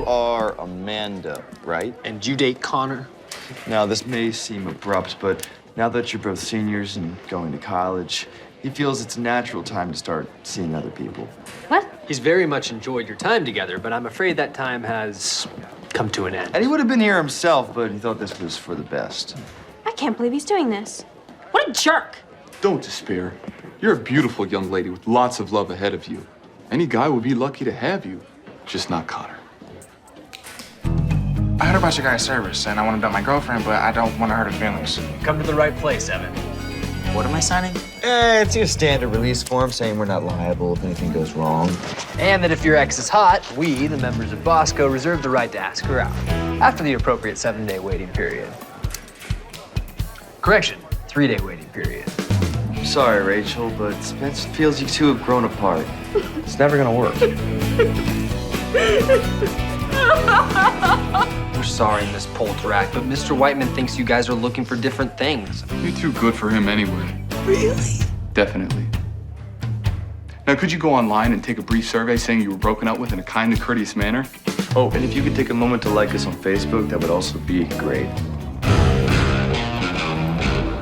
are Amanda, right? And you date Connor? Now, this may seem abrupt, but now that you're both seniors and going to college, he feels it's a natural time to start seeing other people. What? He's very much enjoyed your time together, but I'm afraid that time has come to an end. And he would have been here himself, but he thought this was for the best. I can't believe he's doing this. What a jerk! Don't despair. You're a beautiful young lady with lots of love ahead of you. Any guy would be lucky to have you, just not Connor. I heard about your guys' service, and I want to dump my girlfriend, but I don't want to hurt her feelings. Come to the right place, Evan. What am I signing? It's your standard release form saying we're not liable if anything goes wrong. And that if your ex is hot, we, the members of Bosco, reserve the right to ask her out after the appropriate 7-day waiting period. Correction, 3-day waiting period. Sorry, Rachel, but Spence feels you two have grown apart. It's never gonna work. We're sorry, Miss Polterack, but Mr. Whiteman thinks you guys are looking for different things. You're too good for him anyway. Really? Definitely. Now, could you go online and take a brief survey saying you were broken up with in a kind and courteous manner? Oh, and if you could take a moment to like us on Facebook, that would also be great.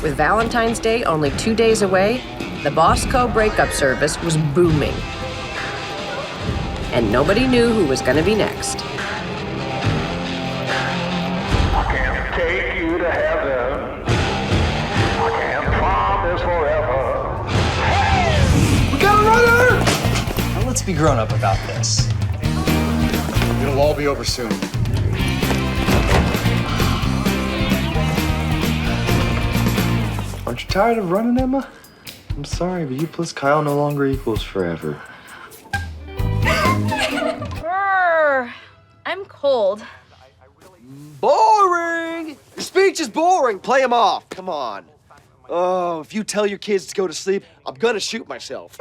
With Valentine's Day only 2 days away, the Bosco breakup service was booming. And nobody knew who was going to be next. I can't take you to heaven. I can't promise forever. We got a runner! Now let's be grown up about this. It'll all be over soon. Aren't you tired of running, Emma? I'm sorry, but you plus Kyle no longer equals forever. I'm cold. Boring! Your speech is boring. Play him off. Come on. Oh, if you tell your kids to go to sleep, I'm gonna shoot myself.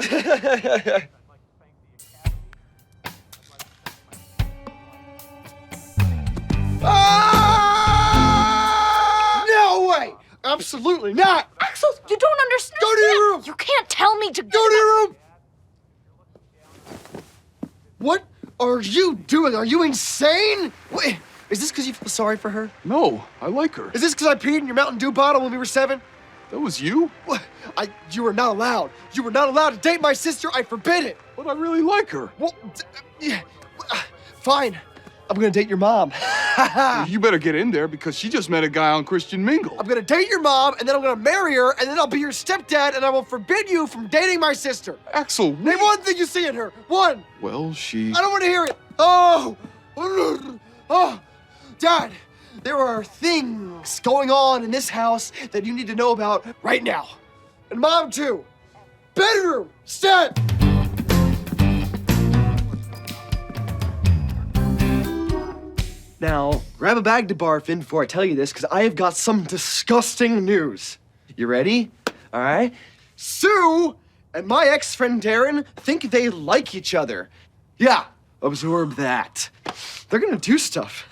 Ah! No way! Absolutely not! Axel, you don't understand. Go to your room! You can't tell me to Go to your room! What are you doing? Are you insane? Wait, is this because you feel sorry for her? No, I like her. Is this because I peed in your Mountain Dew bottle when we were 7? That was you? What? You were not allowed. You were not allowed to date my sister. I forbid it. But I really like her. Well, yeah, fine. I'm gonna date your mom. You better get in there because she just met a guy on Christian Mingle. I'm gonna date your mom, and then I'm gonna marry her, and then I'll be your stepdad, and I will forbid you from dating my sister. Axel, Name one thing you see in her. One. Well, she... I don't want to hear it. Oh, Dad, there are things going on in this house that you need to know about right now. And Mom, too. Bedroom, set. Now, grab a bag to barf in before I tell you this, because I have got some disgusting news. You ready? All right. Sue and my ex-friend Darren think they like each other. Yeah, absorb that. They're gonna do stuff.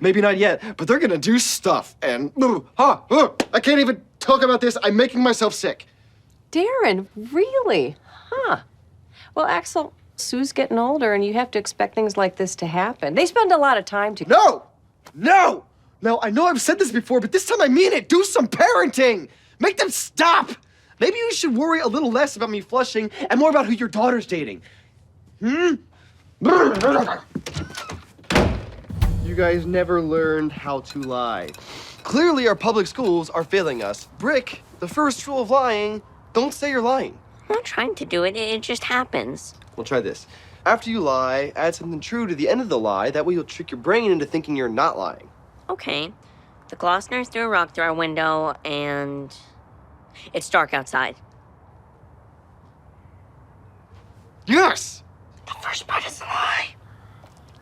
Maybe not yet, but they're gonna do stuff. And I can't even talk about this. I'm making myself sick. Darren, really? Huh. Well, Axel, Sue's getting older, and you have to expect things like this to happen. They spend a lot of time together. No! No! Now, I know I've said this before, but this time I mean it. Do some parenting. Make them stop. Maybe you should worry a little less about me flushing and more about who your daughter's dating. You guys never learned how to lie. Clearly, our public schools are failing us. Brick, the first rule of lying, don't say you're lying. I'm not trying to do it. It just happens. We'll try this. After you lie, add something true to the end of the lie. That way you'll trick your brain into thinking you're not lying. Okay. The Glossners threw a rock through our window, and it's dark outside. Yes! The first part is a lie.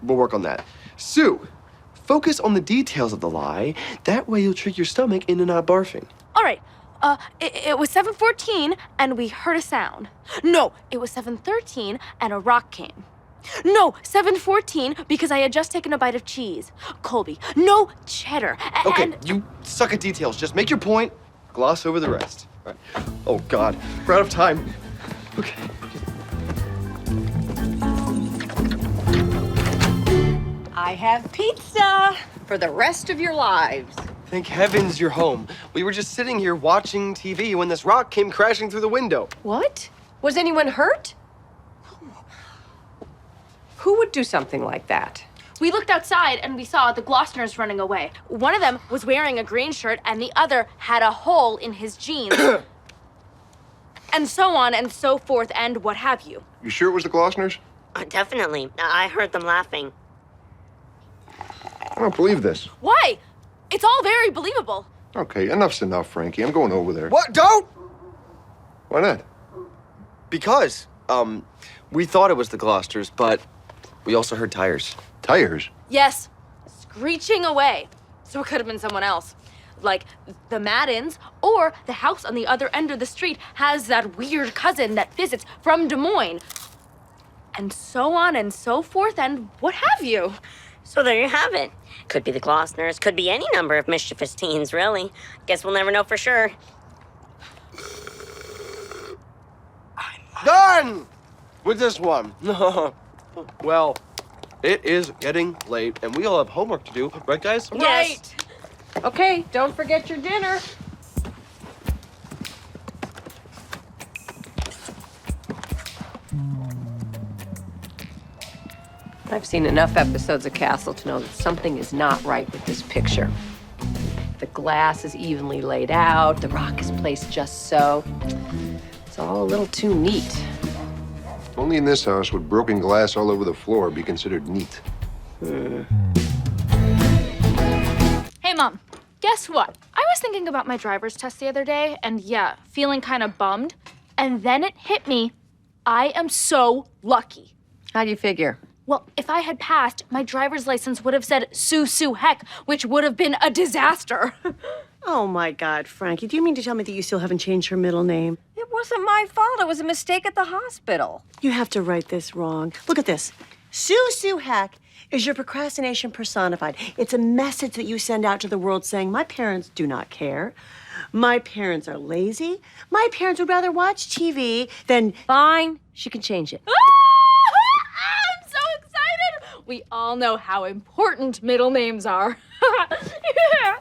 We'll work on that. Sue, focus on the details of the lie. That way you'll trick your stomach into not barfing. All right. It was 7:14 and we heard a sound. No, it was 7:13 and a rock came. No, 7:14 because I had just taken a bite of cheese. Colby, no cheddar. Okay, you suck at details. Just make your point, gloss over the rest. All right. Oh, God, we're out of time. Okay. I I have pizza for the rest of your lives. Thank heavens you're home. We were just sitting here watching TV when this rock came crashing through the window. What? Was anyone hurt? Who would do something like that? We looked outside and we saw the Glossners running away. One of them was wearing a green shirt and the other had a hole in his jeans. And so on and so forth and what have you. You sure it was the Glossners? Definitely. I heard them laughing. I don't believe this. Why? It's all very believable. Okay, enough's enough, Frankie. I'm going over there. What? Don't! Why not? Because, we thought it was the Gloucesters, but we also heard tires. Tires? Yes, screeching away. So it could have been someone else. Like the Maddens, or the house on the other end of the street has that weird cousin that visits from Des Moines. And so on and so forth and what have you. So there you have it. Could be the Glossners, could be any number of mischievous teens, really. Guess we'll never know for sure. Done with this one. Well, it is getting late, and we all have homework to do, right, guys? Yes. Okay, don't forget your dinner. I've seen enough episodes of Castle to know that something is not right with this picture. The glass is evenly laid out, the rock is placed just so. It's all a little too neat. Only in this house would broken glass all over the floor be considered neat. Hey, Mom, guess what? I was thinking about my driver's test the other day, and yeah, feeling kind of bummed. And then it hit me. I am so lucky. How do you figure? Well, if I had passed, my driver's license would have said Sue Heck, which would have been a disaster. Oh my God, Frankie, do you mean to tell me that you still haven't changed her middle name? It wasn't my fault. It was a mistake at the hospital. You have to write this wrong. Look at this. Sue Heck is your procrastination personified. It's a message that you send out to the world saying, my parents do not care. My parents are lazy. My parents would rather watch TV than... Fine, she can change it. I'm so excited! We all know how important middle names are. Yeah.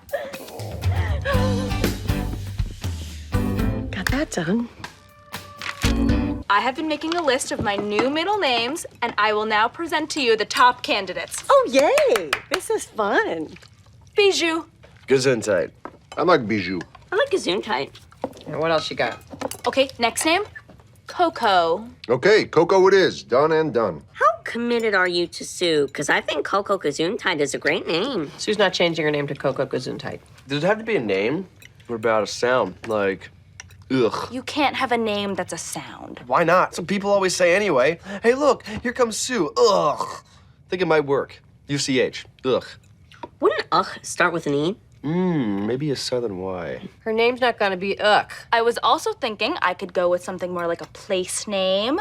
Got that done. I have been making a list of my new middle names, and I will now present to you the top candidates. Oh, yay! This is fun. Bijou. Gesundheit. I like Bijou. I like Gesundheit. And what else you got? Okay, next name, Coco. Okay, Coco it is. Done and done. How committed are you to Sue? Because I think Coco Gesundheit is a great name. Sue's not changing her name to Coco Gesundheit. Does it have to be a name? What about a sound? Like, ugh. You can't have a name that's a sound. Why not? So people always say anyway. Hey, look, here comes Sue. Ugh. Think it might work. UCH. Ugh. Wouldn't start with an E? Maybe a southern Y. Her name's not gonna be Ugh. I was also thinking I could go with something more like a place name.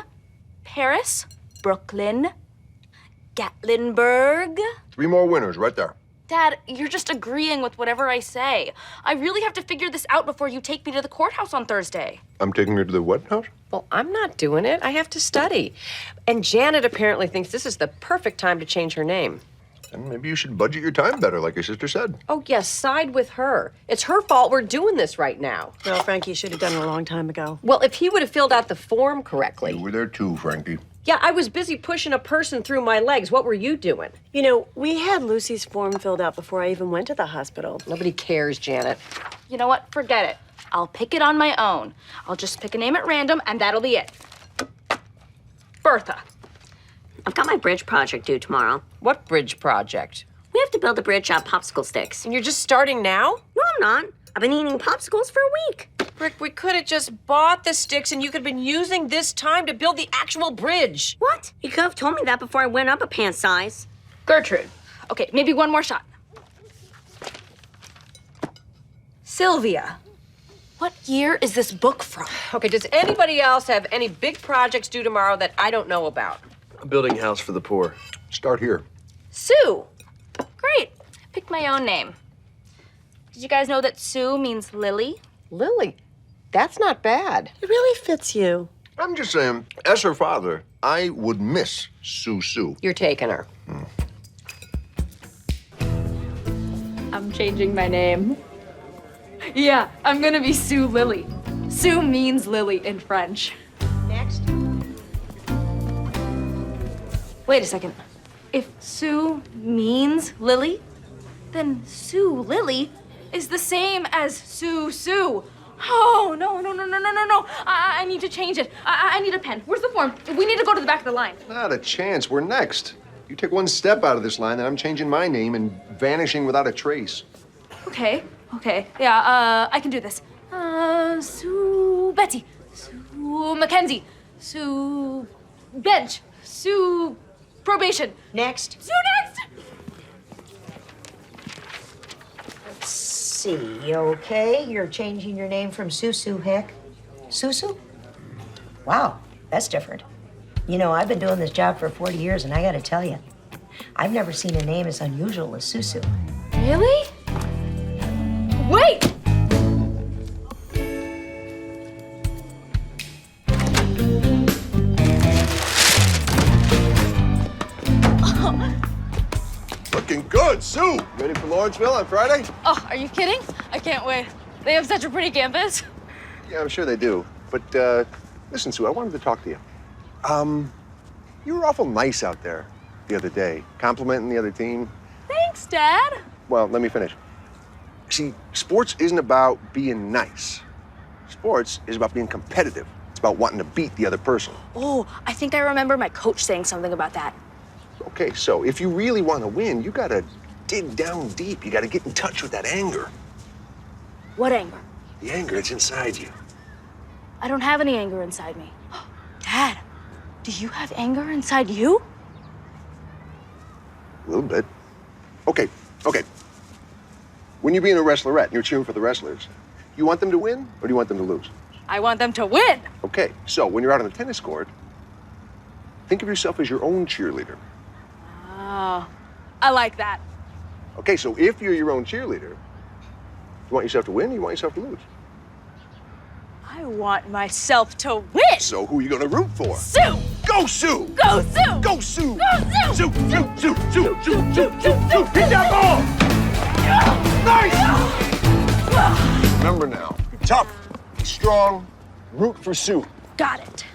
Paris, Brooklyn, Gatlinburg. 3 more winners right there. Dad, you're just agreeing with whatever I say. I really have to figure this out before you take me to the courthouse on Thursday. I'm taking her to the what house? Well, I'm not doing it. I have to study. And Janet apparently thinks this is the perfect time to change her name. And maybe you should budget your time better, like your sister said. Oh, yes, side with her. It's her fault we're doing this right now. No, Frankie, you should have done it a long time ago. Well, if he would have filled out the form correctly. You were there too, Frankie. Yeah, I was busy pushing a person through my legs. What were you doing? You know, we had Lucy's form filled out before I even went to the hospital. Nobody cares, Janet. You know what? Forget it. I'll pick it on my own. I'll just pick a name at random, and that'll be it. Bertha. I've got my bridge project due tomorrow. What bridge project? We have to build a bridge out of popsicle sticks. And you're just starting now? No, I'm not. I've been eating popsicles for a week. Rick, we could have just bought the sticks and you could have been using this time to build the actual bridge. What? You could have told me that before I went up a pant size. Gertrude. Okay, maybe one more shot. Sylvia. What year is this book from? Okay, does anybody else have any big projects due tomorrow that I don't know about? A building house for the poor. Start here. Sue. Great. Picked my own name. Did you guys know that Sue means lily? Lily, that's not bad. It really fits you. I'm just saying, as her father, I would miss Sue. You're taking her. I'm changing my name. Yeah, I'm gonna be Sue Lily. Sue means lily in French. Next. Wait a second. If Sue means lily, then Sue Lily is the same as Sue Sue. Oh, no. I need to change it. I need a pen. Where's the form? We need to go to the back of the line. Not a chance. We're next. You take one step out of this line, and I'm changing my name and vanishing without a trace. Okay. Yeah, I can do this. Sue Betsy. Sue Mackenzie. Sue Bench. Sue Probation. Next. Sue next! Let's see, okay? You're changing your name from Susu, heck? Susu? Wow, that's different. You know, I've been doing this job for 40 years, and I gotta tell you, I've never seen a name as unusual as Susu. Really? Wait! Looking good, Sue. Ready for Lawrenceville on Friday? Oh, are you kidding? I can't wait. They have such a pretty campus. Yeah, I'm sure they do. But listen, Sue, I wanted to talk to you. You were awful nice out there the other day, complimenting the other team. Thanks, Dad. Well, let me finish. See, sports isn't about being nice. Sports is about being competitive. It's about wanting to beat the other person. Oh, I think I remember my coach saying something about that. Okay, so if you really want to win, you gotta dig down deep. You gotta get in touch with that anger. What anger? The anger that's inside you. I don't have any anger inside me. Dad, do you have anger inside you? A little bit. Okay. When you're being a wrestlerette and you're cheering for the wrestlers, you want them to win or do you want them to lose? I want them to win. Okay, so when you're out on the tennis court, think of yourself as your own cheerleader. Oh, I like that. Okay, so if you're your own cheerleader, you want yourself to win or you want yourself to lose? I want myself to win. So who are you gonna root for? Sue! Go Sue! Go Sue! Go Sue! Go Sue! Sue! Hit that ball! Nice! Remember now, be tough, be strong, root for Sue. Got it.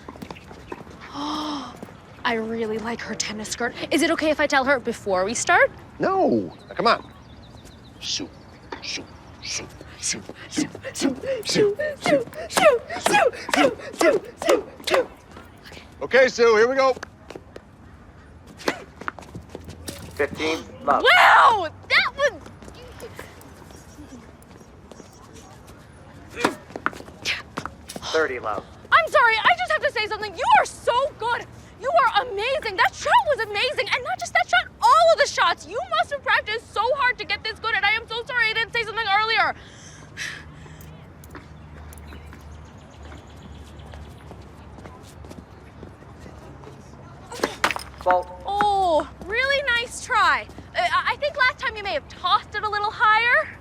I really like her tennis skirt. Is it okay if I tell her before we start? No, now, come on. Sue. Okay, Sue, here we go. 15, love. Wow! That was... 30, love. I'm sorry, I just have to say something. You are so good. You are amazing. That shot was amazing. And not just that shot, all of the shots. You must have practiced so hard to get this good, and I am so sorry I didn't say something earlier. Fault. Oh, really nice try. I think last time you may have tossed it a little higher.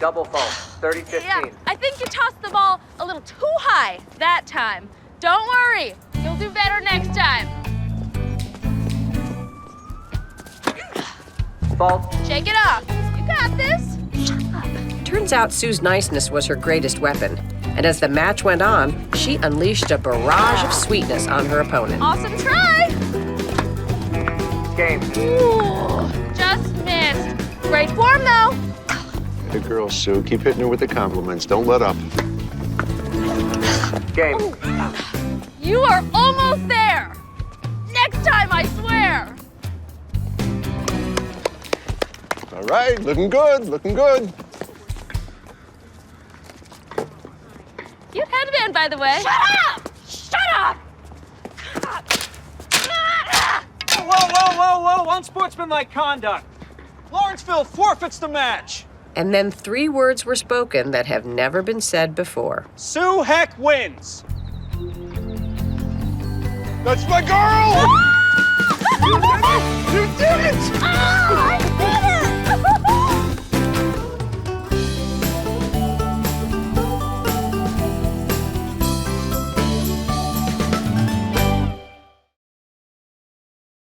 Double fault. 30, 15. Yeah, I think you tossed the ball a little too high that time. Don't worry, you'll do better next time. Fault. Shake it off. You got this. Turns out Sue's niceness was her greatest weapon. And as the match went on, she unleashed a barrage of sweetness on her opponent. Awesome try. Game. Ooh, just missed. Great form, though. Good girl, Sue. Keep hitting her with the compliments. Don't let up. Game. You are almost there. Next time, I swear. All right, looking good, looking good. Cute headband, by the way. Shut up! Shut up! Whoa, unsportsmanlike conduct. Lawrenceville forfeits the match. And then 3 words were spoken that have never been said before. Sue Heck wins. That's my girl! You did it!